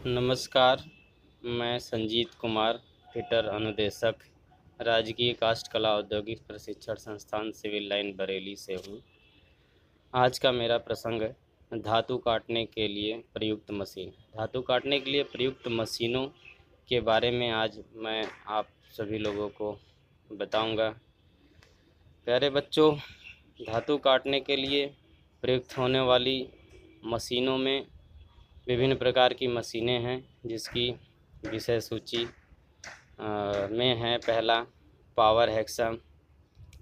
नमस्कार, मैं संजीत कुमार, फिटर अनुदेशक, राजकीय काष्ठ कला औद्योगिक प्रशिक्षण संस्थान सिविल लाइन बरेली से हूँ। आज का मेरा प्रसंग है धातु काटने के लिए प्रयुक्त मशीन। धातु काटने के लिए प्रयुक्त मशीनों के बारे में आज मैं आप सभी लोगों को बताऊंगा। प्यारे बच्चों, धातु काटने के लिए प्रयुक्त होने वाली मशीनों में विभिन्न प्रकार की मशीनें हैं, जिसकी विषय सूची में है। पहला पावर हेक्सा,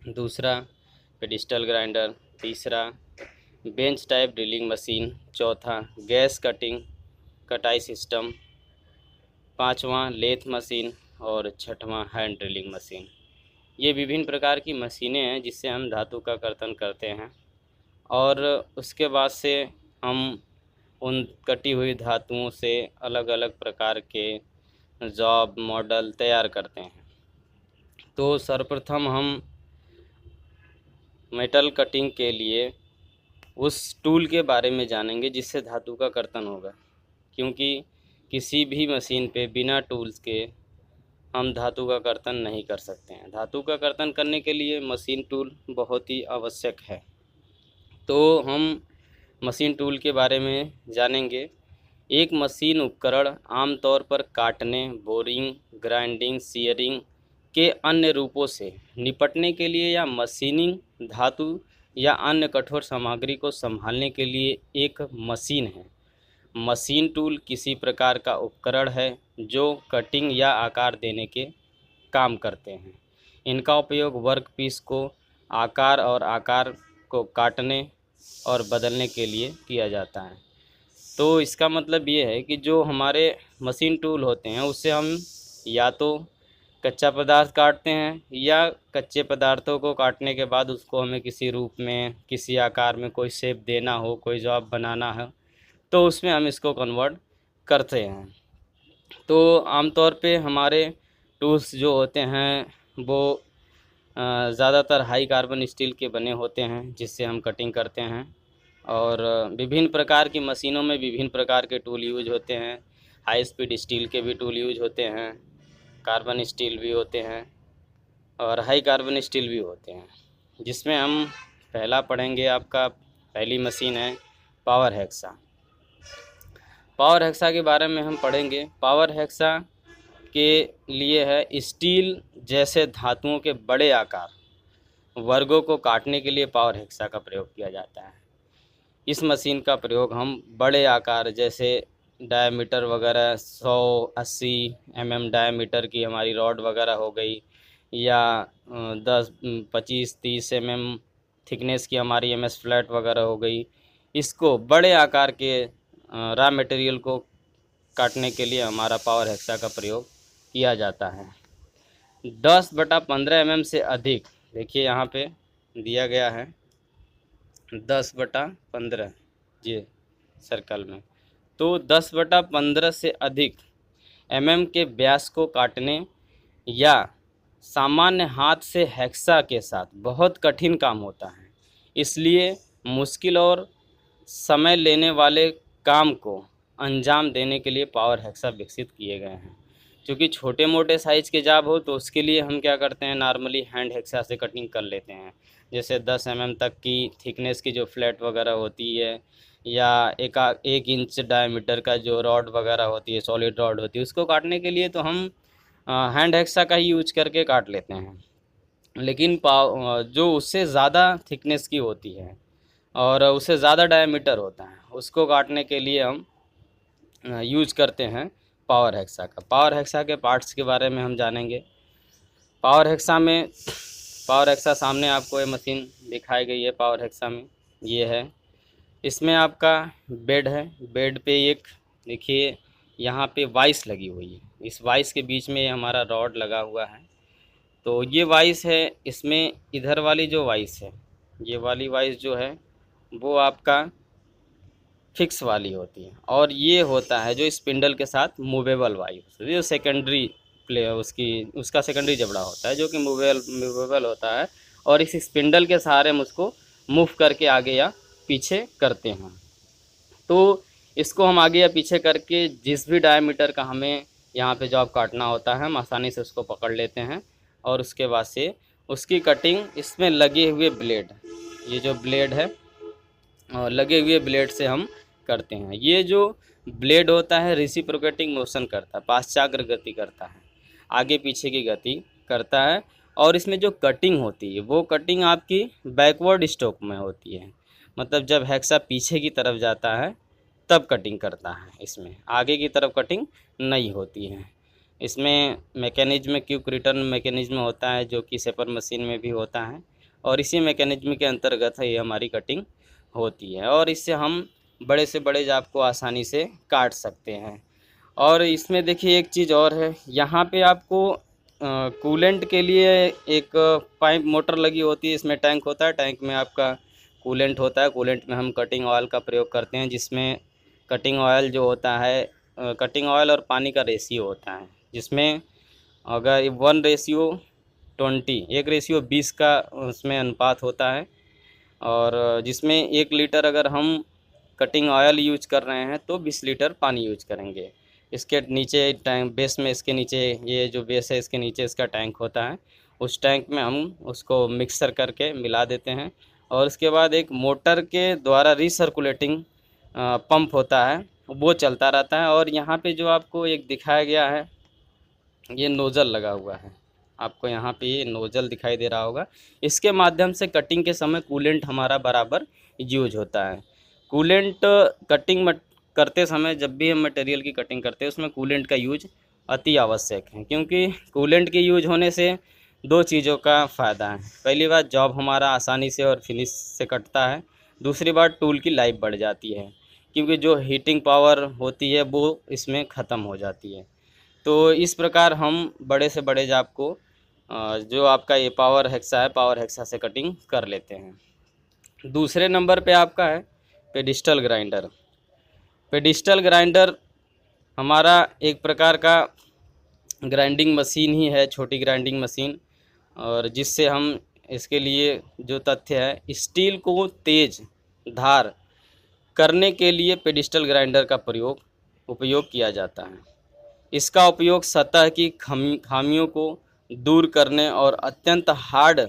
दूसरा पेडिस्टल ग्राइंडर, तीसरा बेंच टाइप ड्रिलिंग मशीन, चौथा गैस कटाई सिस्टम, पांचवा लेथ मशीन और छठवां हैंड ड्रिलिंग मशीन। ये विभिन्न प्रकार की मशीनें हैं जिससे हम धातु का कर्तन करते हैं और उसके बाद से हम उन कटी हुई धातुओं से अलग अलग प्रकार के जॉब मॉडल तैयार करते हैं। तो सर्वप्रथम हम मेटल कटिंग के लिए उस टूल के बारे में जानेंगे जिससे धातु का कर्तन होगा, क्योंकि किसी भी मशीन पे बिना टूल्स के हम धातु का कर्तन नहीं कर सकते हैं। धातु का कर्तन करने के लिए मशीन टूल बहुत ही आवश्यक है। तो हम मशीन टूल के बारे में जानेंगे। एक मशीन उपकरण आमतौर पर काटने, बोरिंग, ग्राइंडिंग, शीयरिंग के अन्य रूपों से निपटने के लिए या मशीनिंग धातु या अन्य कठोर सामग्री को संभालने के लिए एक मशीन है। मशीन टूल किसी प्रकार का उपकरण है जो कटिंग या आकार देने के काम करते हैं। इनका उपयोग वर्कपीस को आकार को काटने और बदलने के लिए किया जाता है। तो इसका मतलब ये है कि जो हमारे मशीन टूल होते हैं उससे हम या तो कच्चा पदार्थ काटते हैं या कच्चे पदार्थों को काटने के बाद उसको हमें किसी रूप में, किसी आकार में कोई शेप देना हो, कोई जॉब बनाना हो, तो उसमें हम इसको कन्वर्ट करते हैं। तो आमतौर पे हमारे टूल्स जो होते हैं वो ज़्यादातर हाई कार्बन स्टील के बने होते हैं जिससे हम कटिंग करते हैं। और विभिन्न प्रकार की मशीनों में विभिन्न प्रकार के टूल यूज होते हैं। हाई स्पीड स्टील के भी टूल यूज होते हैं, कार्बन स्टील भी होते हैं और हाई कार्बन स्टील भी होते हैं, जिसमें हम पहला पढ़ेंगे। आपका पहली मशीन है पावर हेक्सा। पावर हेक्सा के बारे में हम पढ़ेंगे। पावर हेक्सा के लिए है स्टील जैसे धातुओं के बड़े आकार वर्गों को काटने के लिए पावर हेक्सा का प्रयोग किया जाता है। इस मशीन का प्रयोग हम बड़े आकार जैसे डायमीटर वगैरह 180 mm डायमीटर की हमारी रॉड वगैरह हो गई, या 10, 25, 30 mm थिकनेस की हमारी MS फ्लैट वगैरह हो गई, इसको बड़े आकार के रॉ मटेरियल को काटने के लिए हमारा पावर हेक्सा का प्रयोग किया जाता है। 10/15 mm से अधिक, देखिए यहाँ पे दिया गया है 10/15 ये सर्कल में, तो 10/15 से अधिक mm के व्यास को काटने या सामान्य हाथ से हेक्सा के साथ बहुत कठिन काम होता है। इसलिए मुश्किल और समय लेने वाले काम को अंजाम देने के लिए पावर हेक्सा विकसित किए गए हैं। क्योंकि छोटे मोटे साइज़ के जॉब हो तो उसके लिए हम क्या करते हैं, नॉर्मली हैंड हेक्सा से कटिंग कर लेते हैं। जैसे 10 mm तक की थिकनेस की जो फ्लैट वगैरह होती है, या 1 इंच डायमीटर का जो रॉड वगैरह होती है, सॉलिड रॉड होती है, उसको काटने के लिए तो हम हैंड हेक्सा का ही यूज करके काट लेते हैं। लेकिन जो उससे ज़्यादा थिकनेस की होती है और उससे ज़्यादा डायमीटर होता है, उसको काटने के लिए हम यूज करते हैं पावर हेक्सा का। पावर हेक्सा के पार्ट्स के बारे में हम जानेंगे। पावर हेक्सा सामने आपको ये मशीन दिखाई गई है। पावर हेक्सा में ये है, इसमें आपका बेड है। बेड पे एक देखिए यहाँ पे वाइस लगी हुई है, इस वाइस के बीच में हमारा रॉड लगा हुआ है। तो ये वाइस है, इसमें इधर वाली जो वाइस है, ये वाली वाइस जो है वो आपका फिक्स वाली होती है, और ये होता है जो स्पिंडल के साथ मूवेबल वाइस, जो सेकेंडरी उसका सेकेंडरी जबड़ा होता है जो कि मूवेबल होता है, और इस स्पिंडल के सहारे हम उसको मूव करके आगे या पीछे करते हैं। तो इसको हम आगे या पीछे करके जिस भी डायमीटर का हमें यहाँ पे जॉब काटना होता है हम आसानी से उसको पकड़ लेते हैं और उसके बाद से उसकी कटिंग इसमें लगे हुए ब्लेड, ये जो ब्लेड है और लगे हुए ब्लेड से हम करते हैं। ये जो ब्लेड होता है रेसिप्रोकेटिंग मोशन करता है, पाश्चाग्र गति करता है, आगे पीछे की गति करता है। और इसमें जो कटिंग होती है वो कटिंग आपकी बैकवर्ड स्ट्रोक में होती है, मतलब जब हेक्सा पीछे की तरफ जाता है तब कटिंग करता है, इसमें आगे की तरफ कटिंग नहीं होती है। इसमें मैकेनिज्म क्विक रिटर्न मैकेनिज्म होता है जो कि सेपर मशीन में भी होता है और इसी मैकेनिज्म के अंतर्गत है ये हमारी कटिंग होती है और इससे हम बड़े से बड़े जाब को आसानी से काट सकते हैं। और इसमें देखिए एक चीज़ और है, यहाँ पे आपको कूलेंट के लिए एक पाइप मोटर लगी होती है, इसमें टैंक होता है, टैंक में आपका कूलेंट होता है, कूलेंट में हम कटिंग ऑयल का प्रयोग करते हैं, जिसमें कटिंग ऑयल जो होता है कटिंग ऑयल और पानी का रेशियो होता है, जिसमें अगर 1:20 1:20 का उसमें अनुपात होता है और जिसमें 1 लीटर अगर हम कटिंग ऑयल यूज कर रहे हैं तो 20 लीटर पानी यूज करेंगे। इसके नीचे टैंक बेस में, इसके नीचे ये जो बेस है इसके नीचे इसका टैंक होता है, उस टैंक में हम उसको मिक्सर करके मिला देते हैं और उसके बाद एक मोटर के द्वारा रिसर्कुलेटिंग पंप होता है वो चलता रहता है। और यहाँ पे जो आपको एक दिखाया गया है ये नोज़ल लगा हुआ है, आपको यहाँ पे ये नोज़ल दिखाई दे रहा होगा, इसके माध्यम से कटिंग के समय कूलेंट हमारा बराबर यूज होता है। कूलेंट कटिंग करते समय जब भी हम मटेरियल की कटिंग करते हैं उसमें कूलेंट का यूज अति आवश्यक है, क्योंकि कूलेंट के यूज होने से दो चीज़ों का फ़ायदा है। पहली बात, जॉब हमारा आसानी से और फिनिश से कटता है। दूसरी बात, टूल की लाइफ बढ़ जाती है, क्योंकि जो हीटिंग पावर होती है वो इसमें ख़त्म हो जाती है। तो इस प्रकार हम बड़े से बड़े जॉब को जो आपका ये पावर हेक्सा है, पावर हेक्सा से कटिंग कर लेते हैं। दूसरे नंबर पे आपका है पेडिस्टल ग्राइंडर। पेडिस्टल ग्राइंडर हमारा एक प्रकार का ग्राइंडिंग मशीन ही है, छोटी ग्राइंडिंग मशीन, और जिससे हम इसके लिए जो तथ्य है, स्टील को तेज धार करने के लिए पेडिस्टल ग्राइंडर का उपयोग किया जाता है। इसका उपयोग सतह की खामियों को दूर करने और अत्यंत हार्ड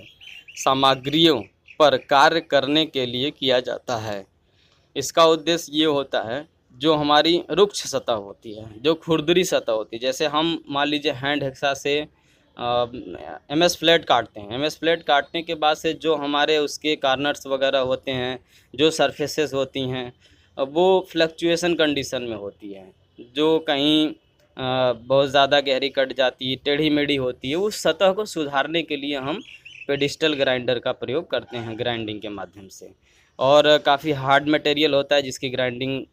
सामग्रियों पर कार्य करने के लिए किया जाता है। इसका उद्देश्य ये होता है, जो हमारी रुक्ष सतह होती है, जो खुरदरी सतह होती है, जैसे हम मान लीजिए हैंड हेक्सा से एमएस फ्लैट काटते हैं, एमएस फ्लैट काटने के बाद से जो हमारे उसके कार्नर्स वगैरह होते हैं, जो सरफेसेस होती हैं, वो फ्लक्चुएशन कंडीशन में होती है, जो कहीं बहुत ज़्यादा गहरी कट जाती है, टेढ़ी मेढ़ी होती है, उस सतह को सुधारने के लिए हम पेडिस्टल ग्राइंडर का प्रयोग करते हैं ग्राइंडिंग के माध्यम से। और काफ़ी हार्ड मटेरियल होता है जिसकी ग्राइंडिंग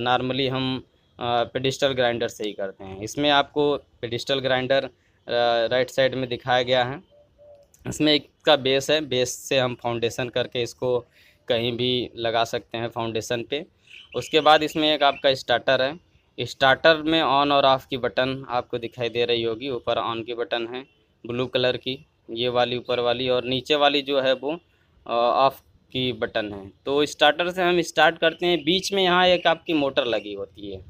नॉर्मली हम पेडिस्टल ग्राइंडर से ही करते हैं। इसमें आपको पेडिस्टल ग्राइंडर राइट साइड में दिखाया गया है। इसमें एक का बेस है, बेस से हम फाउंडेशन करके इसको कहीं भी लगा सकते हैं फाउंडेशन पे। उसके बाद इसमें एक आपका स्टार्टर है। स्टार्टर में ऑन और ऑफ़ की बटन आपको दिखाई दे रही होगी। ऊपर ऑन की बटन है ब्लू कलर की, ये वाली ऊपर वाली, और नीचे वाली जो है वो ऑफ़ की बटन है। तो स्टार्टर से हम स्टार्ट करते हैं। बीच में यहाँ एक आपकी मोटर लगी होती है,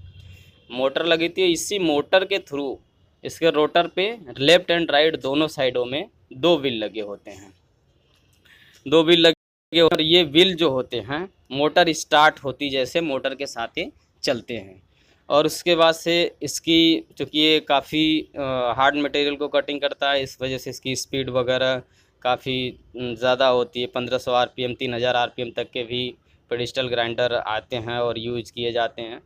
मोटर लगी थी। इसी मोटर के थ्रू इसके रोटर पे लेफ़्ट एंड राइट दोनों साइडों में 2 व्हील लगे होते हैं, 2 व्हील लगे, और ये व्हील जो होते हैं मोटर स्टार्ट होती जैसे मोटर के साथ ही चलते हैं। और उसके बाद से इसकी, चूँकि ये काफ़ी हार्ड मटेरियल को कटिंग करता है, इस वजह से इसकी स्पीड वगैरह काफ़ी ज़्यादा होती है। 1500 आरपीएम 3000 आरपीएम तक के भी पेडिस्टल ग्राइंडर आते हैं और यूज किए जाते हैं।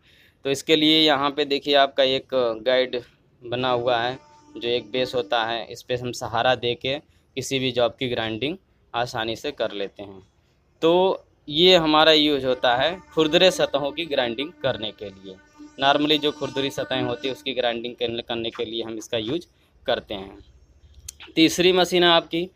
तो इसके लिए यहाँ पे देखिए आपका एक गाइड बना हुआ है, जो एक बेस होता है, इस पे हम सहारा दे के किसी भी जॉब की ग्राइंडिंग आसानी से कर लेते हैं। तो ये हमारा यूज होता है खुरदरे सतहों की ग्राइंडिंग करने के लिए। नॉर्मली जो खुरदरी सतहें होती है उसकी ग्राइंडिंग करने के लिए हम इसका यूज करते हैं। तीसरी मशीन है आपकी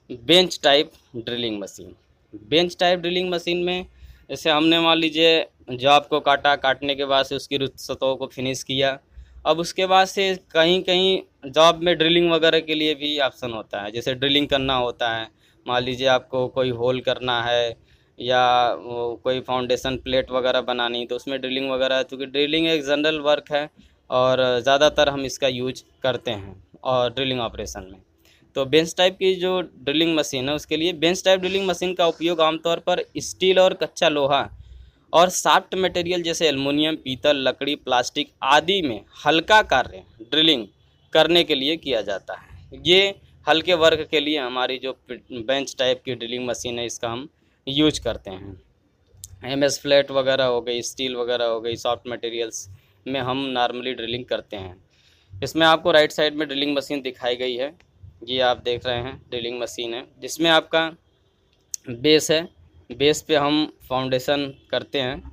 bench type drilling machine. Bench type drilling machine में जैसे हमने मान लीजिए जॉब को काटने के बाद से उसकी सतहों को फिनिश किया। अब उसके बाद से कहीं कहीं जॉब में ड्रिलिंग वगैरह के लिए भी ऑप्शन होता है, जैसे ड्रिलिंग करना होता है। मान लीजिए आपको कोई होल करना है या वो कोई फाउंडेशन प्लेट वगैरह बनानी, तो उसमें ड्रिलिंग वगैरह, चूँकि ड्रिलिंग एक जनरल वर्क है और ज़्यादातर हम इसका यूज करते हैं और ड्रिलिंग ऑपरेशन में। तो बेंच टाइप की जो ड्रिलिंग मशीन है उसके लिए बेंच टाइप ड्रिलिंग मशीन का उपयोग आमतौर पर स्टील और कच्चा लोहा और सॉफ्ट मटेरियल जैसे एल्युमिनियम, पीतल, लकड़ी, प्लास्टिक आदि में हल्का कार्य ड्रिलिंग करने के लिए किया जाता है। ये हल्के वर्क के लिए हमारी जो बेंच टाइप की ड्रिलिंग मशीन है इसका हम यूज करते हैं। एमएस फ्लैट वगैरह हो गई, स्टील वगैरह हो गई, सॉफ्ट मटेरियल्स में हम नॉर्मली ड्रिलिंग करते हैं। इसमें आपको राइट साइड में ड्रिलिंग मशीन दिखाई गई है, ये आप देख रहे हैं ड्रिलिंग मशीन है जिसमें आपका बेस है। बेस पे हम फाउंडेशन करते हैं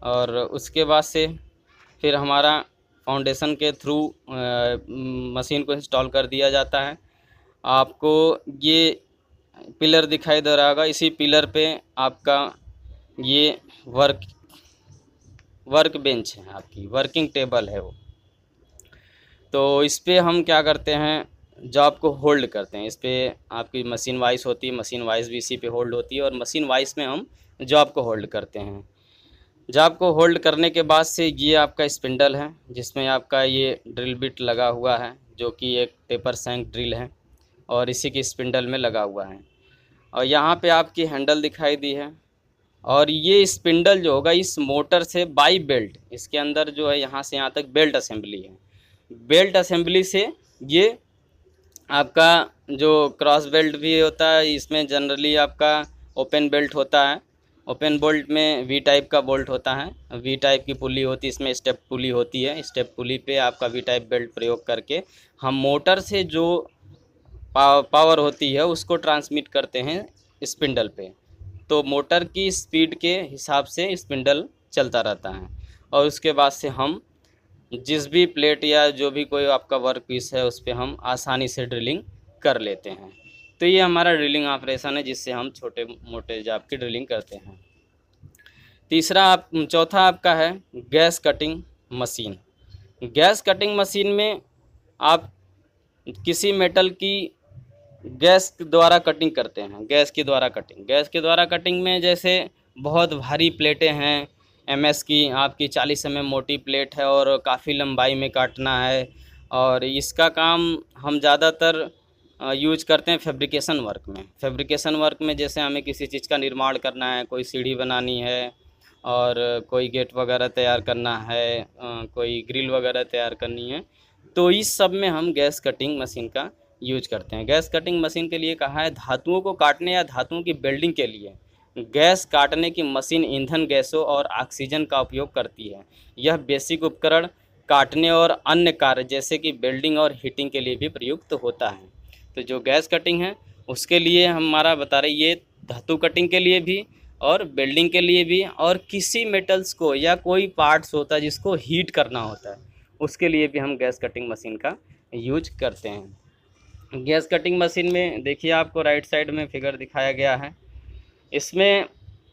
और उसके बाद से फिर हमारा फाउंडेशन के थ्रू मशीन को इंस्टॉल कर दिया जाता है। आपको ये पिलर दिखाई दे रहा होगा, इसी पिलर पे आपका ये वर्क बेंच है, आपकी वर्किंग टेबल है वो। तो इस पे हम क्या करते हैं, जॉब को होल्ड करते हैं। इस पे आपकी मशीन वाइज होती है, मशीन वाइज भी इसी पे होल्ड होती है और मशीन वाइज में हम जॉब को होल्ड करते हैं। जॉब को होल्ड करने के बाद से ये आपका स्पिंडल है जिसमें आपका ये ड्रिल बिट लगा हुआ है जो कि एक टेपर सैंक ड्रिल है और इसी की स्पिंडल में लगा हुआ है। और यहाँ पे आपकी हैंडल दिखाई दी है और ये स्पिंडल जो होगा इस मोटर से बाई बेल्ट, इसके अंदर जो है यहाँ से यहाँ तक बेल्ट असेंबली है। बेल्ट असेंबली से ये आपका जो क्रॉस बेल्ट भी होता है, इसमें जनरली आपका ओपन बेल्ट होता है। ओपन बोल्ट में वी टाइप का बोल्ट होता है, वी टाइप की पुली होती है, इसमें स्टेप पुली होती है। स्टेप पुली पे आपका वी टाइप बेल्ट प्रयोग करके हम मोटर से जो पावर होती है उसको ट्रांसमिट करते हैं स्पिंडल पे। तो मोटर की स्पीड के हिसाब से स्पिंडल चलता रहता है और उसके बाद से हम जिस भी प्लेट या जो भी कोई आपका वर्क पीस है उस पर हम आसानी से ड्रिलिंग कर लेते हैं। तो ये हमारा ड्रिलिंग ऑपरेशन है जिससे हम छोटे मोटे जॉब की ड्रिलिंग करते हैं। चौथा आपका है gas cutting machine. Gas cutting machine में आप किसी मेटल की गैस द्वारा कटिंग करते हैं। गैस के द्वारा कटिंग में जैसे बहुत भारी प्लेटें हैं, एमएस की आपकी 40 mm मोटी प्लेट है और काफ़ी लंबाई में काटना है और इसका काम हम ज़्यादातर यूज करते हैं फैब्रिकेशन वर्क में। जैसे हमें किसी चीज़ का निर्माण करना है, कोई सीढ़ी बनानी है और कोई गेट वगैरह तैयार करना है, कोई ग्रिल वगैरह तैयार करनी है, तो इस सब में हम गैस कटिंग मशीन का यूज करते हैं। गैस कटिंग मशीन के लिए कहा है धातुओं को काटने या धातुओं की वेल्डिंग के लिए गैस काटने की मशीन ईंधन गैसों और ऑक्सीजन का उपयोग करती है। यह बेसिक उपकरण काटने और अन्य कार्य जैसे कि वेल्डिंग और हीटिंग के लिए भी प्रयुक्त होता है। तो जो गैस कटिंग है उसके लिए हमारा बता रहे ये धातु कटिंग के लिए भी और वेल्डिंग के लिए भी, और किसी मेटल्स को या कोई पार्ट्स होता है जिसको हीट करना होता है उसके लिए भी हम गैस कटिंग मशीन का यूज करते हैं। गैस कटिंग मशीन में देखिए आपको राइट साइड में फिगर दिखाया गया है। इसमें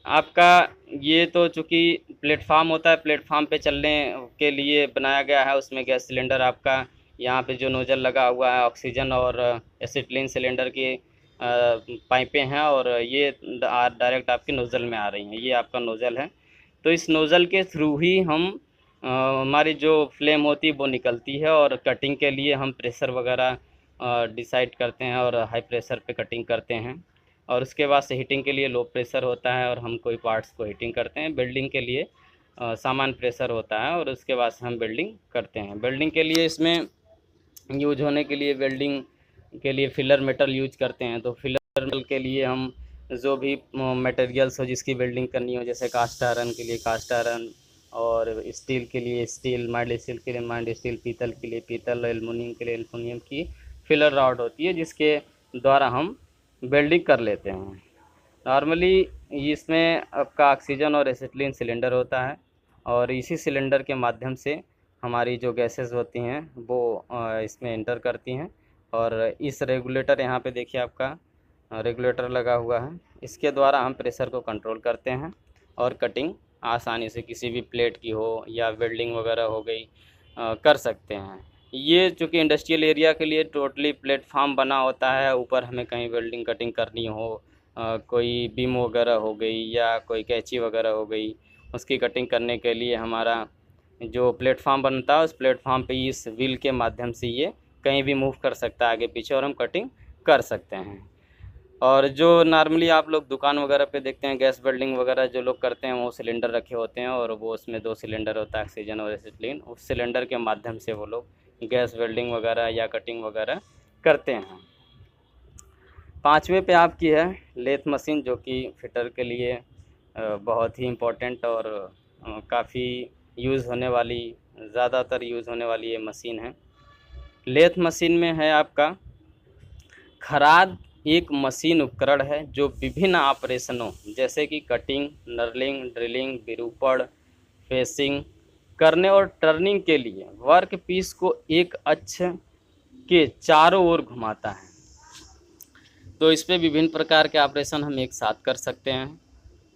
आपका ये तो चूँकि प्लेटफार्म होता है, प्लेटफार्म पे चलने के लिए बनाया गया है। उसमें गैस सिलेंडर आपका यहाँ पे जो नोज़ल लगा हुआ है ऑक्सीजन और एसिटिलीन सिलेंडर की पाइपें हैं और ये डायरेक्ट आपके नोज़ल में आ रही हैं। ये आपका नोज़ल है, तो इस नोज़ल के थ्रू ही हम हमारी जो फ्लेम होती है वो निकलती है और कटिंग के लिए हम प्रेशर वगैरह डिसाइड करते हैं और हाई प्रेशर पे कटिंग करते हैं। और उसके बाद से हीटिंग के लिए लो प्रेशर होता है और हम कोई पार्ट्स को हीटिंग करते हैं। वेल्डिंग के लिए सामान्य प्रेशर होता है और उसके बाद से हम वेल्डिंग करते हैं। वेल्डिंग के लिए इसमें यूज होने के लिए वेल्डिंग के लिए फिलर मेटल यूज करते हैं। तो फिलर मेटल के लिए हम जो भी मटेरियल्स हो जिसकी वेल्डिंग करनी हो, जैसे कास्ट आयरन के लिए कास्ट आयरन और स्टील के लिए स्टील, माइल्ड स्टील के लिए माइल्ड स्टील, पीतल के लिए पीतल, एल्युमिनियम के लिए एल्युमिनियम की फिलर रॉड होती है जिसके द्वारा हम वेल्डिंग कर लेते हैं। नॉर्मली इसमें आपका ऑक्सीजन और एसिटिलीन सिलेंडर होता है और इसी सिलेंडर के माध्यम से हमारी जो गैसेस होती हैं वो इसमें एंटर करती हैं। और इस रेगुलेटर यहाँ पे देखिए आपका रेगुलेटर लगा हुआ है, इसके द्वारा हम प्रेशर को कंट्रोल करते हैं और कटिंग आसानी से किसी भी प्लेट की हो या वेल्डिंग वगैरह हो गई कर सकते हैं। ये चूँकि इंडस्ट्रियल एरिया के लिए टोटली प्लेटफार्म बना होता है, ऊपर हमें कहीं वेल्डिंग कटिंग करनी हो कोई बीम वगैरह हो गई या कोई कैंची वगैरह हो गई, उसकी कटिंग करने के लिए हमारा जो प्लेटफॉर्म बनता है उस प्लेटफॉर्म पे इस व्हील के माध्यम से ये कहीं भी मूव कर सकता है आगे पीछे और हम कटिंग कर सकते हैं। और जो नॉर्मली आप लोग दुकान वगैरह पे देखते हैं गैस वेल्डिंग वगैरह जो लोग करते हैं वो सिलेंडर रखे होते हैं और वो उसमें 2 सिलेंडर होता है, ऑक्सीजन और एसिटिलीन। उस सिलेंडर के माध्यम से वो लोग गैस वेल्डिंग वगैरह या कटिंग वगैरह करते हैं। 5वें पे आपकी है लेथ मशीन, जो कि फिटर के लिए बहुत ही इम्पोर्टेंट और काफ़ी यूज़ होने वाली, ज़्यादातर यूज़ होने वाली ये मशीन है। लेथ मशीन में है आपका खराद एक मशीन उपकरण है जो विभिन्न ऑपरेशनों जैसे कि कटिंग, नर्लिंग, ड्रिलिंग, विरूपण, फेसिंग करने और टर्निंग के लिए वर्क पीस को एक अक्ष के चारों ओर घुमाता है। तो इस पे विभिन्न प्रकार के ऑपरेशन हम एक साथ कर सकते हैं।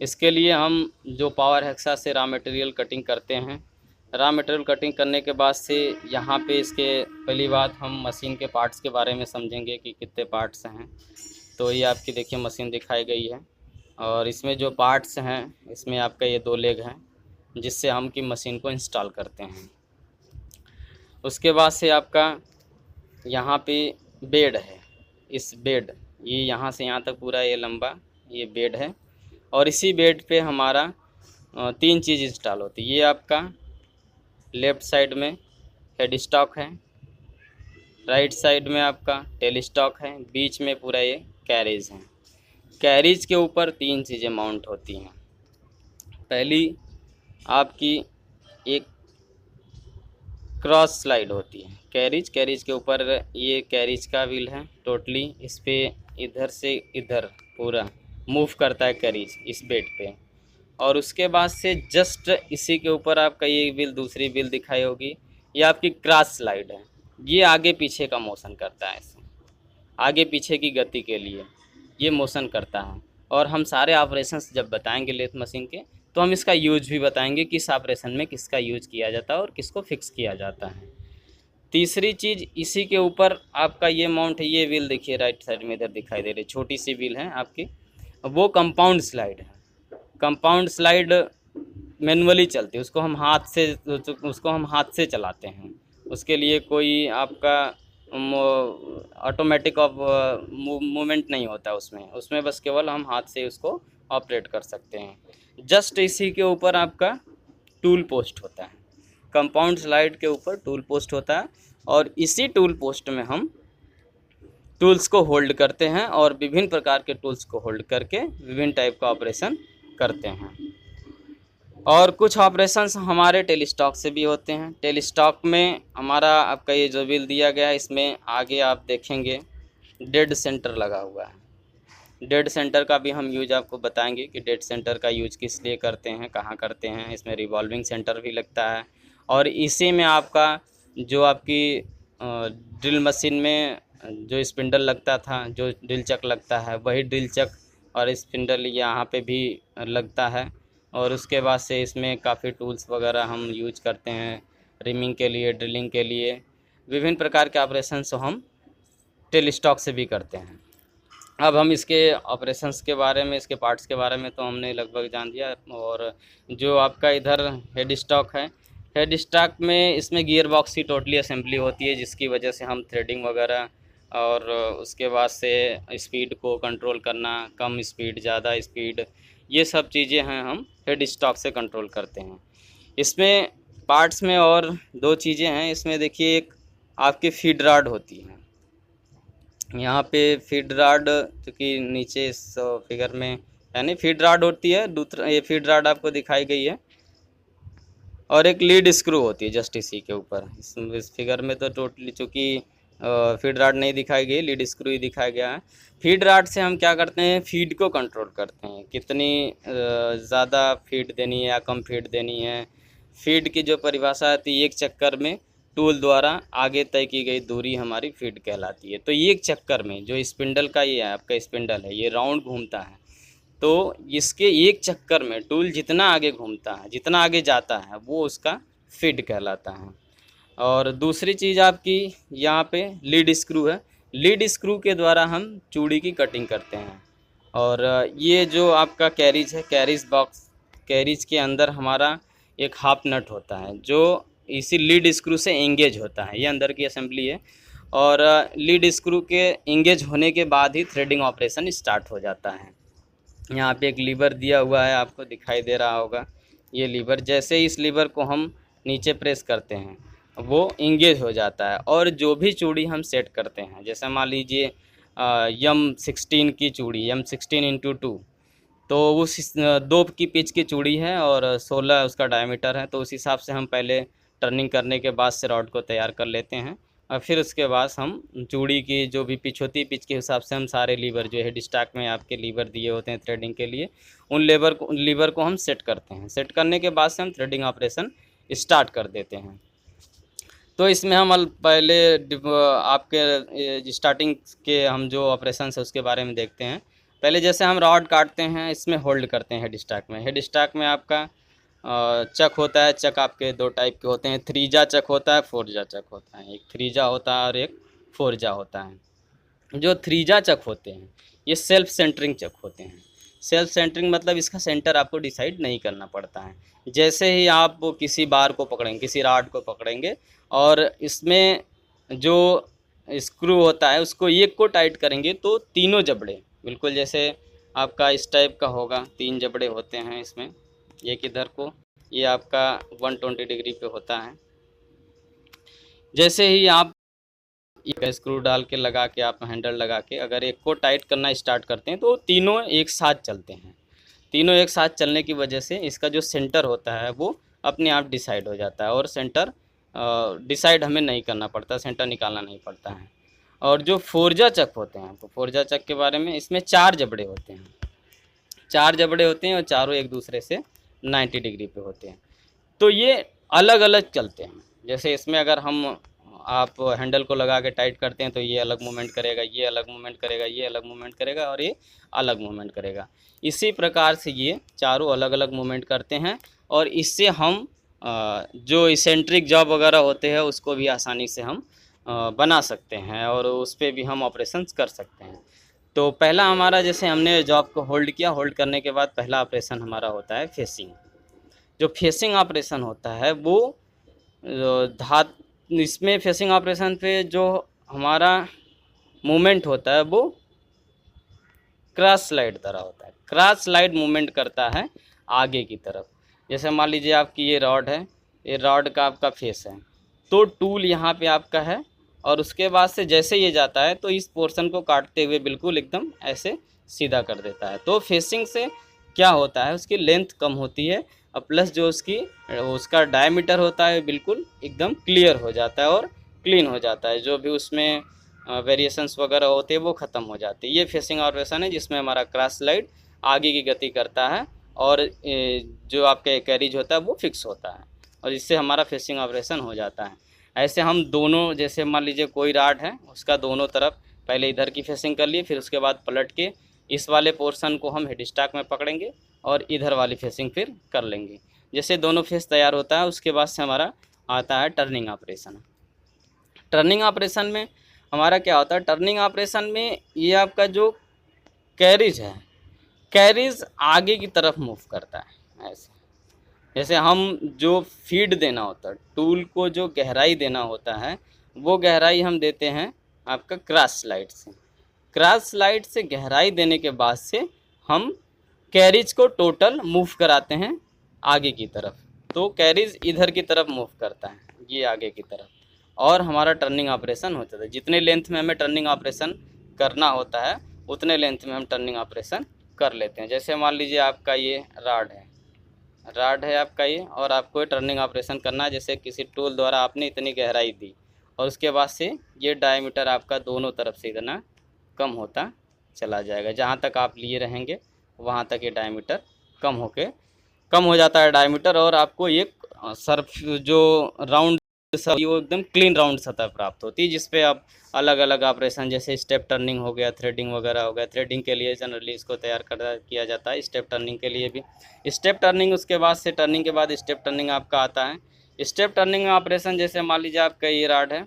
इसके लिए हम जो पावर हेक्सा से रॉ मटेरियल कटिंग करते हैं, रॉ मटेरियल कटिंग करने के बाद से यहाँ पे इसके पहली बात हम मशीन के पार्ट्स के बारे में समझेंगे कि कितने पार्ट्स हैं। तो ये आपकी देखिए मशीन दिखाई गई है और इसमें जो पार्ट्स हैं इसमें आपका ये 2 लेग हैं जिससे हम की मशीन को इंस्टॉल करते हैं। उसके बाद से आपका यहाँ पे बेड है। इस बेड ये यहाँ से यहाँ तक पूरा ये लंबा ये बेड है और इसी बेड पे हमारा 3 चीज़ इंस्टॉल होती है। ये आपका लेफ़्ट साइड में हेड स्टॉक है, राइट साइड में आपका टेल स्टॉक है, बीच में पूरा ये कैरेज है। कैरेज के ऊपर 3 चीज़ें माउंट होती हैं। पहली आपकी एक क्रॉस स्लाइड होती है कैरेज के ऊपर ये कैरेज का व्हील है टोटली, इस पे इधर से इधर पूरा मूव करता है कैरेज इस बेड पे। और उसके बाद से जस्ट इसी के ऊपर आपका ये व्हील, दूसरी व्हील दिखाई होगी, ये आपकी क्रॉस स्लाइड है। ये आगे पीछे का मोशन करता है, ऐसे आगे पीछे की गति के लिए ये मोशन करता है। और हम सारे ऑपरेशंस जब बताएंगे लेथ मशीन के तो हम इसका यूज भी बताएंगे, किस ऑपरेशन में किसका यूज किया जाता है और किसको फिक्स किया जाता है। तीसरी चीज़ इसी के ऊपर आपका ये माउंट है, ये व्हील देखिए राइट साइड में इधर दिखाई दे रही, छोटी सी व्हील है आपकी, वो कंपाउंड स्लाइड है। कंपाउंड स्लाइड मैनुअली चलती है, उसको हम हाथ से चलाते हैं। उसके लिए कोई आपका ऑटोमेटिक मूवमेंट नहीं होता उसमें बस केवल हम हाथ से उसको ऑपरेट कर सकते हैं। जस्ट इसी के ऊपर आपका टूल पोस्ट होता है, कंपाउंड स्लाइड के ऊपर टूल पोस्ट होता है और इसी टूल पोस्ट में हम टूल्स को होल्ड करते हैं और विभिन्न प्रकार के टूल्स को होल्ड करके विभिन्न टाइप का ऑपरेशन करते हैं। और कुछ ऑपरेशंस हमारे टेलीस्टॉक से भी होते हैं। टेलीस्टॉक में हमारा आपका ये जो व्हील दिया गया है इसमें आगे आप देखेंगे डेड सेंटर लगा हुआ है। डेड सेंटर का भी हम यूज आपको बताएंगे कि डेड सेंटर का यूज किस लिए करते हैं, कहाँ करते हैं। इसमें रिवॉल्विंग सेंटर भी लगता है और इसी में आपका जो आपकी ड्रिल मशीन में जो स्पिंडल लगता था, जो ड्रिल चक लगता है, वही ड्रिल चक और स्पिंडल यहाँ पे भी लगता है। और उसके बाद से इसमें काफ़ी टूल्स वगैरह हम यूज करते हैं रिमिंग के लिए, ड्रिलिंग के लिए, विभिन्न प्रकार के ऑपरेशंस हम टेलीस्टॉक से भी करते हैं। अब हम इसके ऑपरेशंस के बारे में, इसके पार्ट्स के बारे में तो हमने लगभग जान दिया। और जो आपका इधर हेड स्टॉक है, हेड स्टॉक में इसमें गियर बॉक्स की टोटली असेंबली होती है जिसकी वजह से हम थ्रेडिंग वगैरह और उसके बाद से स्पीड को कंट्रोल करना, कम स्पीड, ज़्यादा स्पीड, ये सब चीज़ें हैं हम हेड स्टॉक से कंट्रोल करते हैं। इसमें पार्ट्स में और 2 चीज़ें हैं। इसमें देखिए एक आपकी फीड रॉड होती है, यहाँ पे फीड रॉड चूँकि नीचे इस फिगर में यानी फीड रॉड होती है, दूसरा ये फीड रॉड आपको दिखाई गई है और एक लीड स्क्रू होती है जस्ट इसी के ऊपर। इस फिगर में तो टोटली चूँकि फीड रॉड नहीं दिखाई गई, लीड स्क्रू ही दिखाया गया है। फीड रॉड से हम क्या करते हैं, फीड को कंट्रोल करते हैं, कितनी ज़्यादा फीड देनी है या कम फीड देनी है। फीड की जो परिभाषा आती है, एक चक्कर में टूल द्वारा आगे तय की गई दूरी हमारी फीड कहलाती है। तो एक चक्कर में जो स्पिंडल का ये है, आपका स्पिंडल है, ये राउंड घूमता है, तो इसके एक चक्कर में टूल जितना आगे घूमता है, जितना आगे जाता है, वो उसका फीड कहलाता है। और दूसरी चीज़ आपकी यहाँ पे लीड स्क्रू है। लीड स्क्रू के द्वारा हम चूड़ी की कटिंग करते हैं। और ये जो आपका कैरिज है, कैरिज बॉक्स, कैरिज के अंदर हमारा एक हाफ नट होता है जो इसी लीड स्क्रू से एंगेज होता है। ये अंदर की असेंबली है और लीड स्क्रू के एंगेज होने के बाद ही थ्रेडिंग ऑपरेशन स्टार्ट हो जाता है। यहाँ पे एक लीवर दिया हुआ है, आपको दिखाई दे रहा होगा। ये लीवर, जैसे ही इस लीवर को हम नीचे प्रेस करते हैं वो इंगेज हो जाता है और जो भी चूड़ी हम सेट करते हैं, जैसे मान लीजिए M16 की चूड़ी, M16x2, तो उस 2 की पिच की चूड़ी है और 16 उसका डायमीटर है, तो उस हिसाब से हम पहले टर्निंग करने के बाद से रॉड को तैयार कर लेते हैं और फिर उसके बाद हम चूड़ी की जो भी पिच होती है, पिच के हिसाब से हम सारे लीवर जो हेड स्टॉक में आपके लीवर दिए होते हैं थ्रेडिंग के लिए, उन लीवर को हम सेट करते हैं। सेट करने के बाद से हम थ्रेडिंग ऑपरेशन स्टार्ट कर देते हैं। तो इसमें हम पहले आपके स्टार्टिंग के हम जो ऑपरेशन है उसके बारे में देखते हैं। पहले जैसे हम रॉड काटते हैं, इसमें होल्ड करते हैं हेड स्टॉक में। हेड स्टॉक में आपका चक होता है। चक आपके 2 टाइप के होते हैं, थ्रीजा चक होता है, फोरजा चक होता है। एक थ्रीजा होता है और एक फोरजा होता है। जो थ्रीजा चक होते हैं ये सेल्फ सेंटरिंग चक होते हैं। सेल्फ सेंटरिंग मतलब इसका सेंटर आपको डिसाइड नहीं करना पड़ता है। जैसे ही आप किसी बार को पकड़ेंगे, किसी रॉड को पकड़ेंगे और इसमें जो स्क्रू होता है उसको एक को टाइट करेंगे तो तीनों जबड़े बिल्कुल जैसे आपका इस टाइप का होगा। 3 जबड़े होते हैं इसमें, एक इधर को, ये आपका 120 डिग्री पे होता है। जैसे ही आप एक स्क्रू डाल के लगा के, आप हैंडल लगा के अगर एक को टाइट करना स्टार्ट करते हैं तो तीनों एक साथ चलते हैं। तीनों एक साथ चलने की वजह से इसका जो सेंटर होता है वो अपने आप डिसाइड हो जाता है और सेंटर डिसाइड हमें नहीं करना पड़ता, सेंटर निकालना नहीं पड़ता है। और जो फोरजा चक होते हैं, तो फोरजा चक के बारे में, इसमें 4 जबड़े होते हैं। 4 जबड़े होते हैं और चारों एक दूसरे से 90 डिग्री पे होते हैं। तो ये अलग अलग चलते हैं। जैसे इसमें अगर हम आप हैंडल को लगा के टाइट करते हैं तो ये अलग मूवमेंट करेगा, ये अलग मूवमेंट करेगा, ये अलग मूवमेंट करेगा और ये अलग मूवमेंट करेगा। इसी प्रकार से ये चारों अलग अलग मूवमेंट करते हैं और इससे हम जो इसेंट्रिक जॉब वगैरह होते हैं उसको भी आसानी से हम बना सकते हैं और उस पर भी हम ऑपरेशंस कर सकते हैं। तो पहला हमारा, जैसे हमने जॉब को होल्ड किया, होल्ड करने के बाद पहला ऑपरेशन हमारा होता है फेसिंग। जो फेसिंग ऑपरेशन होता है वो इसमें फेसिंग ऑपरेशन पे जो हमारा मूवमेंट होता है वो क्रॉस स्लाइड तरह होता है। क्रॉस स्लाइड मूवमेंट करता है आगे की तरफ। जैसे मान लीजिए आपकी ये रॉड है, ये रॉड का आपका फेस है, तो टूल यहाँ पे आपका है और उसके बाद से जैसे ये जाता है तो इस पोर्शन को काटते हुए बिल्कुल एकदम ऐसे सीधा कर देता है। तो फेसिंग से क्या होता है, उसकी लेंथ कम होती है और प्लस जो उसका डायमीटर होता है बिल्कुल एकदम क्लियर हो जाता है और क्लीन हो जाता है। जो भी उसमें वेरिएशंस वगैरह होते हैं वो ख़त्म हो जाती है। ये फेसिंग ऑपरेशन है जिसमें हमारा क्रॉस स्लाइड आगे की गति करता है और जो आपका कैरिज होता है वो फिक्स होता है और इससे हमारा फेसिंग ऑपरेशन हो जाता है। ऐसे हम दोनों, जैसे मान लीजिए कोई रॉड है उसका दोनों तरफ पहले इधर की फेसिंग कर लिए, फिर उसके बाद पलट के इस वाले पोर्शन को हम हेड स्टॉक में पकड़ेंगे और इधर वाली फेसिंग फिर कर लेंगे। जैसे दोनों फेस तैयार होता है उसके बाद से हमारा आता है टर्निंग ऑपरेशन। टर्निंग ऑपरेशन में हमारा क्या होता है, टर्निंग ऑपरेशन में ये आपका जो कैरिज है, कैरिज आगे की तरफ मूव करता है। ऐसे जैसे हम जो फीड देना होता है, टूल को जो गहराई देना होता है वो गहराई हम देते हैं आपका क्रॉस स्लाइड से। क्रॉस स्लाइड से गहराई देने के बाद से हम कैरिज को टोटल मूव कराते हैं आगे की तरफ। तो कैरिज इधर की तरफ मूव करता है, ये आगे की तरफ, और हमारा टर्निंग ऑपरेशन होता है। जितने लेंथ में हमें टर्निंग ऑपरेशन करना होता है उतने लेंथ में हम टर्निंग ऑपरेशन कर लेते हैं। जैसे मान लीजिए आपका ये रॉड है आपका ये, और आपको टर्निंग ऑपरेशन करना है। जैसे किसी टूल द्वारा आपने इतनी गहराई दी और उसके बाद से ये डायमीटर आपका दोनों तरफ से इतना कम होता चला जाएगा। जहाँ तक आप लिए रहेंगे वहाँ तक ये डायमीटर कम हो जाता है डायमीटर, और आपको एक सर्फ जो राउंड वो एकदम क्लीन राउंड सतह प्राप्त होती है, जिसपे आप अलग अलग ऑपरेशन, जैसे स्टेप टर्निंग हो गया, थ्रेडिंग वगैरह हो गया। थ्रेडिंग के लिए जनरली इसको तैयार किया जाता है, स्टेप टर्निंग के लिए भी स्टेप टर्निंग, उसके बाद से टर्निंग के बाद स्टेप टर्निंग आपका आता है। स्टेप टर्निंग ऑपरेशन, जैसे मान लीजिए आपका ये रॉड है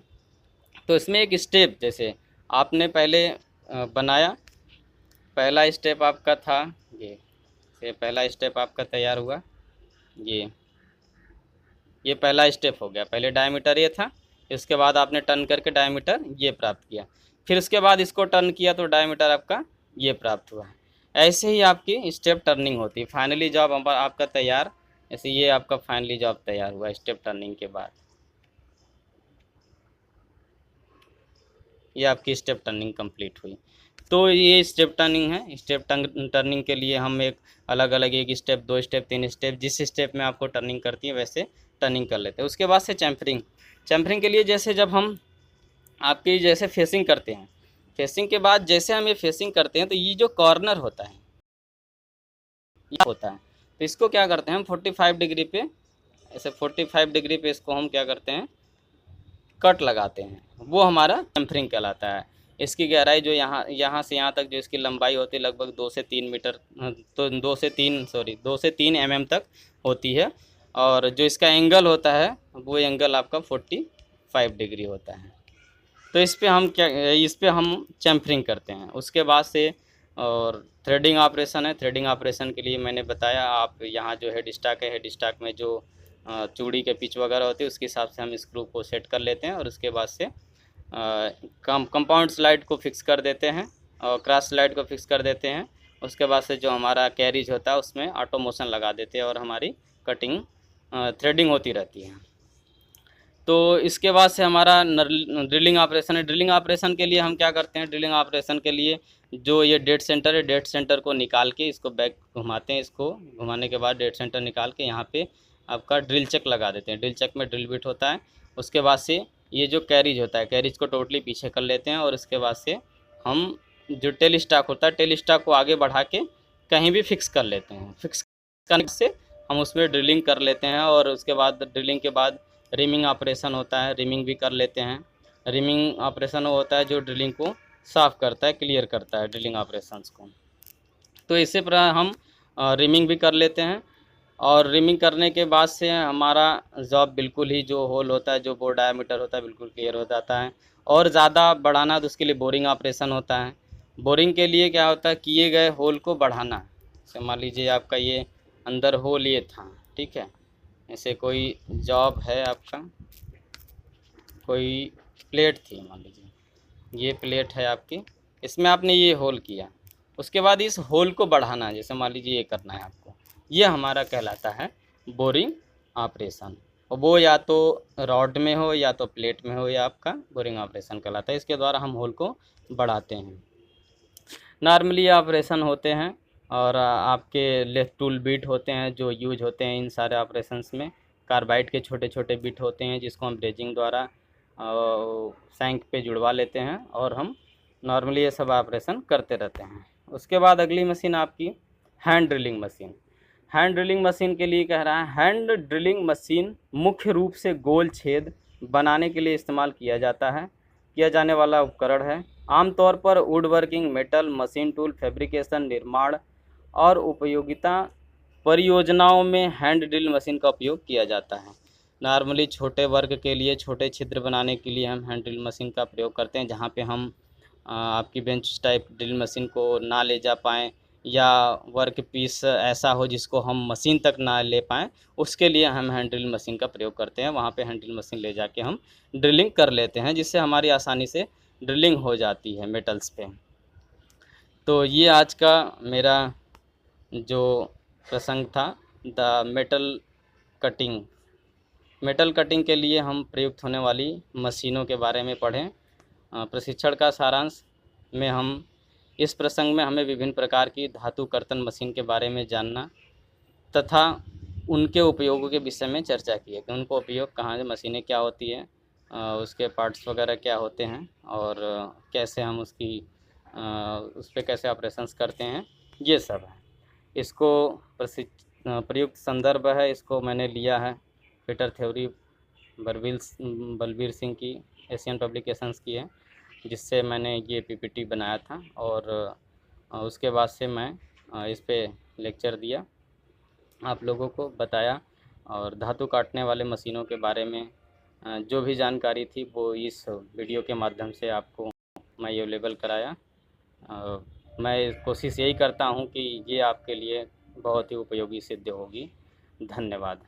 तो इसमें एक स्टेप, जैसे आपने पहले बनाया पहला स्टेप आपका था ये पहला स्टेप आपका तैयार हुआ। ये पहला स्टेप हो गया। पहले डायमीटर ये था, इसके बाद आपने टर्न करके डायमीटर ये प्राप्त किया, फिर उसके बाद इसको टर्न किया तो डायमीटर आपका ये प्राप्त हुआ। ऐसे ही आपकी स्टेप टर्निंग होती है। फाइनली जॉब आपका तैयार, ऐसे ये आपका फाइनली जॉब तैयार हुआ स्टेप टर्निंग के बाद। ये आपकी स्टेप टर्निंग कंप्लीट हुई। तो ये स्टेप टर्निंग है। स्टेप टर्निंग के लिए हम एक अलग अलग एक स्टेप, दो स्टेप, तीन स्टेप, जिस स्टेप में आपको टर्निंग करती है वैसे टर्निंग कर लेते हैं। उसके बाद से चैम्फरिंग। चैम्फरिंग के लिए जैसे जब हम आपकी जैसे फेसिंग करते हैं, फेसिंग के बाद जैसे हम ये फेसिंग करते हैं तो ये जो कॉर्नर होता है ये होता है, तो इसको क्या करते हैं हम 45 डिग्री पे, ऐसे 45 डिग्री पे इसको हम क्या करते हैं कट लगाते हैं। वो हमारा चैम्फरिंग कहलाता है। इसकी गहराई जो यहाँ से यहाँ तक जो इसकी लंबाई होती है लगभग 2 से 3 मीटर, तो 2 से 3 एमएम तक होती है। और जो इसका एंगल होता है वो एंगल आपका 45 डिग्री होता है। तो इस पे हम चैम्फरिंग करते हैं। उसके बाद से और थ्रेडिंग ऑपरेशन है। थ्रेडिंग ऑपरेशन के लिए मैंने बताया, आप यहाँ जो हेड स्टॉक है, हेड स्टॉक में जो चूड़ी के पिच वगैरह होती है उसके हिसाब से हम स्क्रू को सेट कर लेते हैं और उसके बाद से कंपाउंड स्लाइड को फिक्स कर देते हैं और क्रॉस स्लाइड को फिक्स कर देते हैं। उसके बाद से जो हमारा कैरिज होता है उसमें ऑटो मोशन लगा देते हैं और हमारी कटिंग थ्रेडिंग होती रहती है। तो इसके बाद से हमारा ड्रिलिंग ऑपरेशन है। ड्रिलिंग ऑपरेशन के लिए हम क्या करते हैं, ड्रिलिंग ऑपरेशन के लिए जो ये डेड सेंटर है, डेड सेंटर को निकाल के इसको बैक घुमाते हैं। इसको घुमाने के बाद डेड सेंटर निकाल के यहाँ पे आपका ड्रिल चक लगा देते हैं। ड्रिल चक में ड्रिल बिट होता है। उसके बाद से ये जो कैरिज होता है, कैरिज को टोटली पीछे कर लेते हैं और उसके बाद से हम जो टेल स्टॉक होता है, टेल स्टॉक को आगे बढ़ा के कहीं भी फिक्स कर लेते हैं। फिक्स करने से हम उसमें ड्रिलिंग कर लेते हैं और उसके बाद ड्रिलिंग के बाद रिमिंग ऑपरेशन होता है, रिमिंग भी कर लेते हैं। रिमिंग ऑपरेशन वो होता है जो ड्रिलिंग को साफ़ करता है, क्लियर करता है ड्रिलिंग ऑपरेशंस को। तो इसी प्रकार हम रिमिंग भी कर लेते हैं और रिमिंग करने के बाद से हमारा जॉब बिल्कुल ही जो होल होता है, जो बोर डायमीटर होता है बिल्कुल क्लियर हो जाता है। और ज़्यादा बढ़ाना तो उसके लिए बोरिंग ऑपरेशन होता है। बोरिंग के लिए क्या होता है, किए गए होल को बढ़ाना। जैसे मान लीजिए आपका ये अंदर होल ये था, ठीक है, ऐसे कोई जॉब है आपका, कोई प्लेट थी, मान लीजिए ये प्लेट है आपकी, इसमें आपने ये होल किया, उसके बाद इस होल को बढ़ाना है, जैसे मान लीजिए ये करना है आपको, ये हमारा कहलाता है बोरिंग ऑपरेशन। और वो या तो रॉड में हो या तो प्लेट में हो, या आपका बोरिंग ऑपरेशन कहलाता है। इसके द्वारा हम होल को बढ़ाते हैं। नॉर्मली ये ऑपरेशन होते हैं और आपके लेथ टूल बिट होते हैं जो यूज होते हैं इन सारे ऑपरेशंस में। कार्बाइड के छोटे छोटे बिट होते हैं जिसको हम ब्रेजिंग द्वारा सैंक पे जुड़वा लेते हैं और हम नॉर्मली ये सब ऑपरेशन करते रहते हैं। उसके बाद अगली मशीन आपकी hand drilling machine. Hand drilling machine के लिए कह रहा है, हैंड ड्रिलिंग मशीन मुख्य रूप से गोल छेद बनाने के लिए इस्तेमाल किया जाने वाला उपकरण है। आमतौर पर would working, metal, machine tool, fabrication, निर्माण और उपयोगिता परियोजनाओं में हैंड ड्रिल मशीन का उपयोग किया जाता है। नॉर्मली छोटे वर्क के लिए, छोटे छिद्र बनाने के लिए हम हैंड ड्रिल मशीन का प्रयोग करते हैं। जहाँ पे हम आपकी बेंच टाइप ड्रिल मशीन को ना ले जा पाएँ या वर्क पीस ऐसा हो जिसको हम मशीन तक ना ले पाएँ, उसके लिए हम हैंड ड्रिल मशीन का प्रयोग करते हैं। वहाँ पे हैंड ड्रिल मशीन ले जाके हम ड्रिलिंग कर लेते हैं, जिससे हमारी आसानी से ड्रिलिंग हो जाती है मेटल्स पे। तो ये आज का मेरा जो प्रसंग था, the metal cutting. Metal cutting के लिए हम प्रयुक्त होने वाली मशीनों के बारे में पढ़ें। प्रशिक्षण का सारांश में हम इस प्रसंग में हमें विभिन्न प्रकार की धातु कर्तन मशीन के बारे में जानना तथा उनके उपयोगों के विषय में चर्चा की है कि उनको उपयोग कहाँ, मशीनें क्या होती हैं, उसके पार्ट्स वगैरह क्या होते हैं और कैसे हम उस पर कैसे ऑपरेशंस करते हैं, ये सब है। इसको प्रयुक्त संदर्भ है, इसको मैंने लिया है पीटर थ्योरी बलबीर सिंह की एशियन पब्लिकेशंस की है, जिससे मैंने ये पीपीटी बनाया था और उसके बाद से मैं इस पे लेक्चर दिया, आप लोगों को बताया और धातु काटने वाले मशीनों के बारे में जो भी जानकारी थी वो इस वीडियो के माध्यम से आपको मैं अवेलेबल कराया। मैं कोशिश यही करता हूँ कि ये आपके लिए बहुत ही उपयोगी सिद्ध होगी। धन्यवाद।